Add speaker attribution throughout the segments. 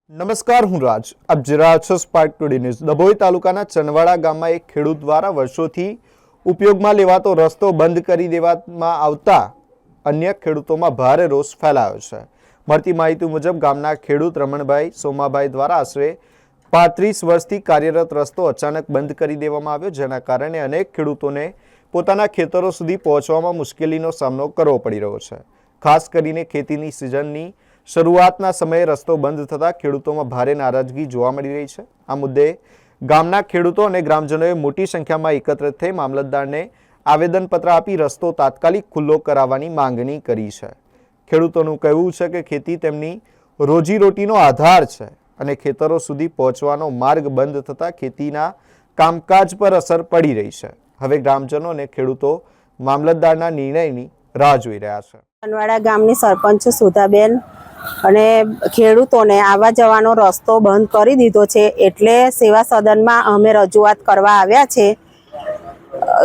Speaker 1: નમસ્કાર, હું રાજ. આપ જોઈ રહ્યા છો સ્પાર્ક ટુડે ન્યૂઝ. ડભોઈ તાલુકાના ચનવાડા ગામમાં એક ખેડૂત દ્વારા વર્ષોથી ઉપયોગમાં લેવાતો રસ્તો બંધ કરી દેવામાં આવતા અન્ય ખેડૂતોમાં ભારે રોષ ફેલાયો છે. મળતી માહિતી મુજબ ગામના ખેડૂત રમણભાઈ સોમાભાઈ દ્વારા આશરે 35 વર્ષથી કાર્યરત રસ્તો અચાનક બંધ કરી દેવામાં આવ્યો, જેના કારણે અનેક ખેડૂતોને પોતાના ખેતરો સુધી પહોંચવામાં મુશ્કેલીનો સામનો કરવો પડી રહ્યો છે. ખાસ કરીને ખેતીની સિઝનની શરૂઆતના સમયે રસ્તો બંધ થતાં ખેડૂતોમાં ભારે નારાજગી જોવા મળી રહી છે. આ મુદ્દે ગામના ખેડૂતો અને ગ્રામજનોએ મોટી સંખ્યામાં એકત્રિત થઈ મામલતદારને આવેદનપત્ર આપી રસ્તો તાત્કાલિક ખુલ્લો કરાવવાની માંગણી કરી છે. ખેડૂતોનું કહેવું છે કે ખેતી તેમની રોજીરોટીનો આધાર છે અને ખેતરો સુધી પહોંચવાનો માર્ગ બંધ થતાં ખેતીના કામકાજ પર અસર પડી રહી છે. હવે ગ્રામજનો અને ખેડૂતો મામલતદારના નિર્ણયની રાહ જોઈ રહ્યા છે.
Speaker 2: ચનવાડા ગામની સરપંચ સુધાબેન અને ખેડૂતોને આવવા જવાનો રસ્તો બંધ કરી દીધો છે, એટલે સેવા સદનમાં અમે રજૂઆત કરવા આવ્યા છે.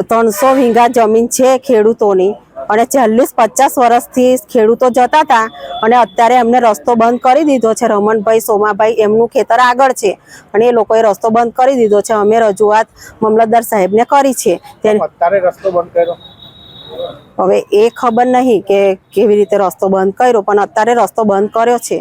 Speaker 2: 300 વીઘા જમીન છે ખેડૂતોની અને 40-50 વર્ષથી ખેડૂતો જતા હતા અને અત્યારે એમને રસ્તો બંધ કરી દીધો છે. રમણભાઈ સોમાભાઈ એમનું ખેતર આગળ છે અને એ લોકોએ રસ્તો બંધ કરી દીધો છે. અમે રજૂઆત મામલતદાર સાહેબને કરી છે.
Speaker 1: અત્યારે રસ્તો બંધ કર્યો,
Speaker 2: હવે એ ખબર નહીં કે કેવી રીતે રસ્તો બંધ કર્યો, પણ અત્યારે રસ્તો બંધ કર્યો છે.